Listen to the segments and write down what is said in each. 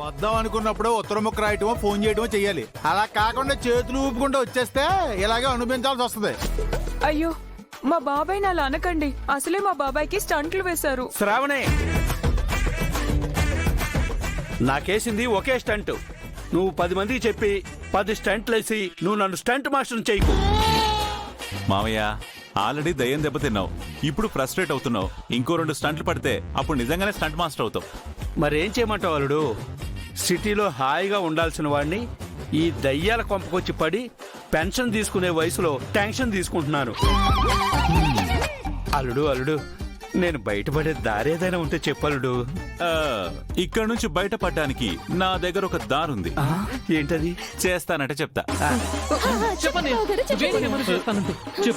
వద్దాం అనుకున్నప్పుడు ఉత్తర ముక్క రాయటమో ఫోన్ చేయటమో చెయ్యాలి. అలా కాకుండా చేతులు ఊపుకుంటూ వచ్చేస్తే ఇలాగే అనుభవించాల్సి వస్తుంది. అయ్యో మా బాబాయ్ అలా అనకండి. అసలే మా బాబాయ్కి స్టంట్లు వేశారు. శ్రావణే, నాకేసింది ఒకే స్టంట్. నువ్వు 10 మందికి చెప్పి 10 స్టంట్లు వేసి నువ్వు నన్ను స్టంట్ మాస్టర్ చేయకు. మామయ్య, ఆల్రెడీ దయ్యం దెబ్బతిన్నావు, ఇప్పుడు ఫ్రస్ట్రేట్ అవుతున్నావు. ఇంకో 2 స్టంట్లు పడితే అప్పుడు నిజంగానే స్టంట్ మాస్టర్ అవుతావు. మరేం చేయమంటావు అల్లుడు? సిటీలో హాయిగా ఉండాల్సిన వాడిని ఈ దయ్యాల కొంపకొచ్చి పడి పెన్షన్ తీసుకునే వయసులో టెన్షన్ తీసుకుంటున్నాను. అల్లుడు నేను బయటపడే దారేదైనా ఉంటే చెప్పలుడు. ఇక్కడ నుంచి బయటపడడానికి నా దగ్గర ఒక దారుంది. ఏంటది? చేస్తానంటే చెప్తా.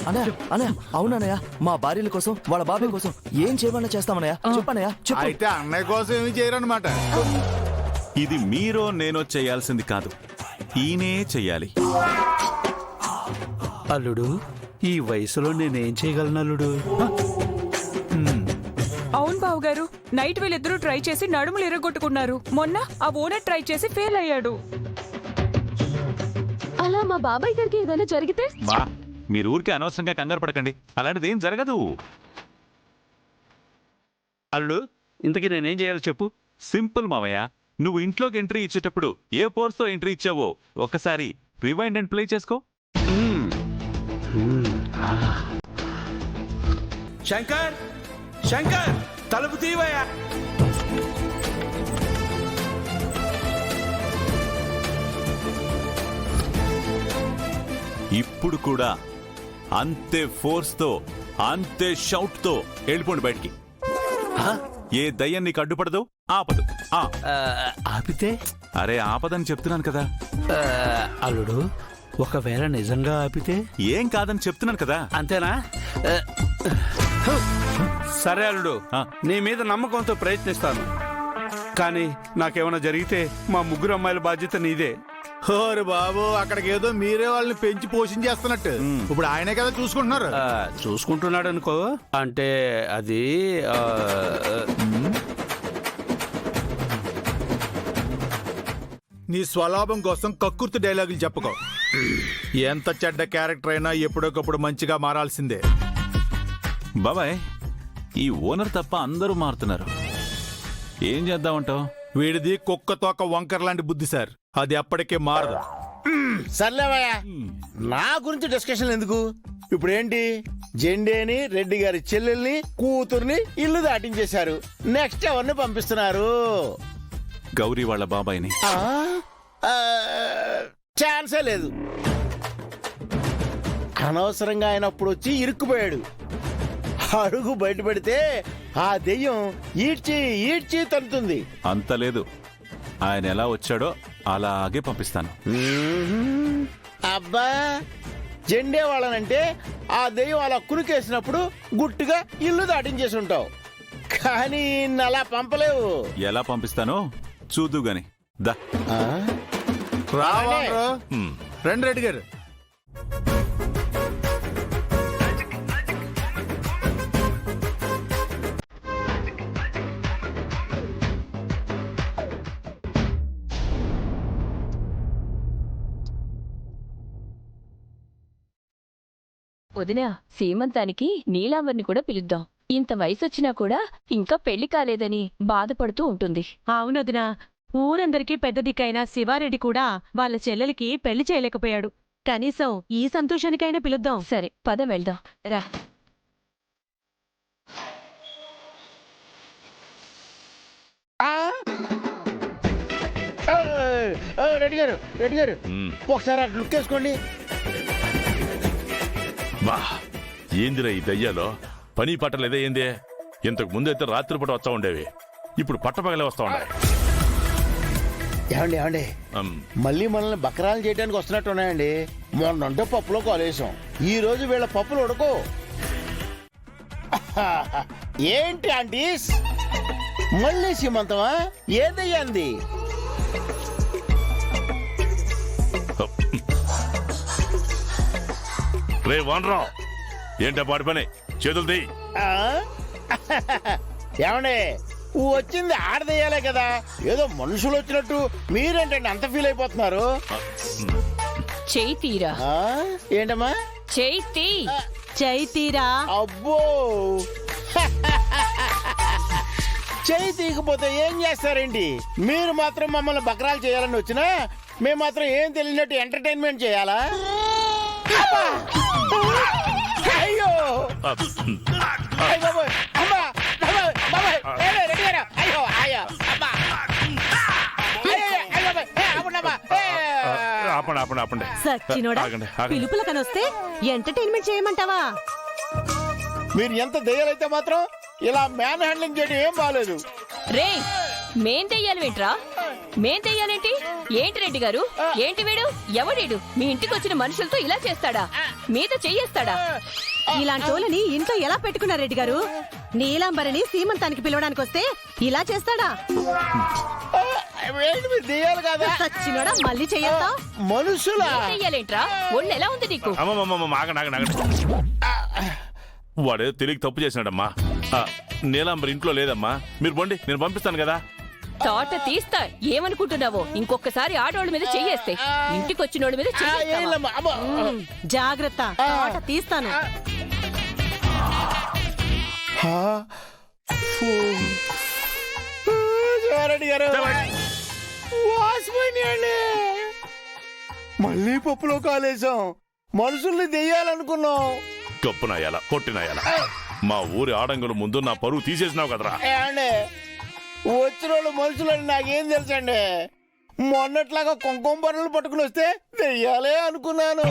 అన్నయ్య అవునన్నయ్య, మా భార్యల కోసం వాళ్ళ బాబాయ్ కోసం ఏం చేయమన్నా చేస్తామన్నయ్య. చెప్పన్నయ్య చెప్పు. అయితే అన్నయ్య కోసం ఏమి చేయరన్నమాట. ఇది మీరో నేనో చేయాల్సింది కాదు, ఈయనే చెయ్యాలి. అల్లుడు, ఈ వయసులో నేనేం చేయగలను అల్లుడు? అవును బావు గారు, నైట్ వీళ్ళిద్దరూ ట్రై చేసి నడుములు ఎరగొట్టుకున్నారు. మొన్న ఆ ఓనర్ ట్రై చేసి ఫెయిల్ అయ్యాడు. అలా మా బాబాయ్ గారికి ఏదైనా జరిగితే? బా, మీరు ఊరికే అనవసరంగా కంగారు పడకండి, అలాంటిది ఏం జరగదు. అల్లుడు, ఇంతకీ నేనేం చేయాలో చెప్పు. సింపుల్ మావయ్య, నువ్వు ఇంట్లోకి ఎంట్రీ ఇచ్చేటప్పుడు ఏ ఫోర్స్ తో ఎంట్రీ ఇచ్చావో ఒకసారి రివైండ్ అండ్ ప్లే చేసుకో. శంకర్, శంకర్, తలుపు తీవయ్యా. ఇప్పుడు కూడా అంతే ఫోర్స్ తో, అంతే షౌట్ తో వెళ్ళిపోండి బయటికి. ఏ దయ్యం నీకు అడ్డుపడదు, ఆపదు. ఆపితే? అరే ఆపదని చెప్తున్నాను కదా. అల్లుడు, ఒకవేళ నిజంగా ఆపితే? ఏం కాదని చెప్తున్నాను కదా. అంతేనా? సరే అల్లుడు, నీ మీద నమ్మకంతో ప్రయత్నిస్తాను. కానీ నాకేమైనా జరిగితే మా 3 అమ్మాయిల బాధ్యత నీదే. ఓరు బాబు, అక్కడికి ఏదో మీరే వాళ్ళని పెంచి పోషించేస్తున్నట్టు ఇప్పుడు ఆయనే కదా చూసుకుంటున్నారు. చూసుకుంటున్నాడు అనుకో. అంటే అది నీ స్వలాభం కోసం కక్కుర్తి డైలాగులు చెప్పుకో. ఎంత చెడ్డ క్యారెక్టర్ అయినా ఎప్పుడొకప్పుడు మంచిగా మారాల్సిందే. బాబాయ్, ఈ ఓనర్ తప్ప అందరూ మారుతున్నారు, ఏం చేద్దామంటావు? వీడిది కుక్క తోక వంకర్ లాంటి బుద్ధి సార్, అది అప్పటికే మారదు. సర్లేవయ్యా, నా గురించి డిస్కషన్ ఎందుకు? ఇప్పుడు ఏంటి, జెండేని, రెడ్డి గారి చెల్లెల్ని, కూతుర్ని ఇల్లు దాటించేశారు. నెక్స్ట్ ఎవరిని పంపిస్తున్నారు? గౌరీ వాళ్ళ బాబాయ్ని. ఛాన్సే లేదు. అనవసరంగా ఆయన అప్పుడు వచ్చి ఇరుక్కుపోయాడు. అడుగు బయట పెడితే ఆ దెయ్యం ఈడ్చి తంతుంది. అంత లేదు, ఆయన ఎలా వచ్చాడో అలాగే పంపిస్తాను. అబ్బా, జెండే వాళ్ళనంటే ఆ దెయ్యం అలా కునుకేసినప్పుడు గుట్టుగా ఇల్లు దాటించేసి ఉంటావు, కానీ అలా పంపలేవు. ఎలా పంపిస్తానో చూద్దు గాని దా. రండి రెడ్డి గారు. వదినా, సీమంతానికి నీలాంబర్ని కూడా పిలుద్దాం. ఇంత వయసొచ్చినా కూడా ఇంకా పెళ్లి కాలేదని బాధపడుతూ ఉంటుంది. అవునొదినా, ఊరందరికీ పెద్ద దిక్కైన శివారెడ్డి కూడా వాళ్ళ చెల్లెలికి పెళ్లి చేయలేకపోయాడు. కనీసం ఈ సంతోషానికైనా పిలుద్దాం. సరే పద వెళ్దాం రా. రెడ్డి గారు ఒకసారి అటు లుక్ వేసుకోండి. బా, ఏందిరా ఈ దయ్యాలో పని పట్టలేదే ఏంది? ఇంతకు ముందైతే రాత్రిపూట వస్తా ఉండేవి, ఇప్పుడు పట్టపగలే వస్తా ఉండే. ఏమండి మళ్ళీ మనల్ని బకరాలు చేయడానికి వస్తున్నట్టు ఉన్నాయండి. మొన్నంటే పప్పులో కాలేసాం, ఈ రోజు వీళ్ళ పప్పులు ఉడకో. ఏంటి ఆంటీస్, మళ్ళీ సీమంతమా? ఏదయ్యాంది? రే వానరావు, ఏంటా పాడి పని? చేతులు తీ. ఏమండి, వచ్చింది ఆడదేయాలే కదా, ఏదో మనుషులు వచ్చినట్టు మీరేంటండి అంత ఫీల్ అయిపోతున్నారు? చేయి తీరా. ఆ? ఏంటమ్మా? చేయి తీ. చైతీరా. అబ్బో చేయి తీయకపోతే ఏం చేస్తారేంటి? మీరు మాత్రం మమ్మల్ని బకరాలు చేయాలని వచ్చినా మేము మాత్రం ఏం తెలియనట్టు ఎంటర్టైన్మెంట్ చేయాలా? అబ్బా! అయ్యో అయ్య బాబోయ్! అమ్మా! బాబోయ్! బాబోయ్! ఏలే, రెడ్డి గారు! అయ్యో అయ్యో అమ్మా! అయ్యో, అయ్య బాబోయ్! ఏ, ఆపండమ్మా! ఏ! ఆపండి ఆపండి ఆపండి సచ్చినోడా, ఆగండి, ఆగండి. పిలుపుల కనొస్తే ఎంటర్టైన్మెంట్ చేయమంటావా? మీరు ఎంత దయ్యాలైతే మాత్రం ఇలా మ్యాన్ హ్యాండ్లింగ్ చేయడం ఏం బాగాలేదు. రే, మేం దెయ్యాలేంట్రా? మేం దెయ్యాలేంటి? ఏంటి రెడ్డి గారు, ఏంటి వీడు? ఎవడీడు? మీ ఇంటికి వచ్చిన మనుషులతో ఇలా చేస్తాడా? మీద చెయ్యేస్తాడా? ఇలాంటి వాళ్ళని ఇంట్లో ఎలా పెట్టుకున్నారు రెడ్డి గారు? నీలాంబరిని సీమంతానికి పిలవడానికి వస్తే ఇలా చేస్తాడా? ఏంటి మీరు దెయ్యాలు కదా? సచ్చినోడా, మళ్ళీ చెయ్యొద్దా? మనుషులా? ఏం దెయ్యాలేంట్రా? ఒళ్ళు ఎలా ఉంది నీకు? అమ్మమ్మమ్మ ఆగండి ఆగండి ఆగండి వాడేదో తెలియక తప్పు చేసినాడమ్మా. నీలాంబరి ఇంట్లో లేదమ్మా, మీరు పోండి, నేను పంపిస్తాను కదా. తోట తీస్తా ఏమనుకుంటున్నావో? ఇంకొకసారి ఆడోళ్ళ మీద చెయ్యేస్తే ఇంటికి వచ్చినోళ్ళ మీద చెయ్యేస్తావా? ఏలమ్మా, అమ్మా. జాగ్రత్త, ఆట తీస్తాను. హా? ఫూ. శివారెడ్డి గారు వాసిపోయినాయండి. మళ్ళీ పప్పులో కాలేసాం. మనుషుల్ని దెయ్యాలనుకున్నాం. కప్పునాయాల కొట్టినాయాల మా ఊరి ఆడంగుల ముందు నా పరువు తీసేసినావు కదరా. ఏమండి, వచ్చిన వాళ్ళు మనుషులని నాకేం తెలుసండి? మొన్నట్లాగా కుంకుమ పనులు పట్టుకుని వస్తే దెయ్యాలే అనుకున్నాను.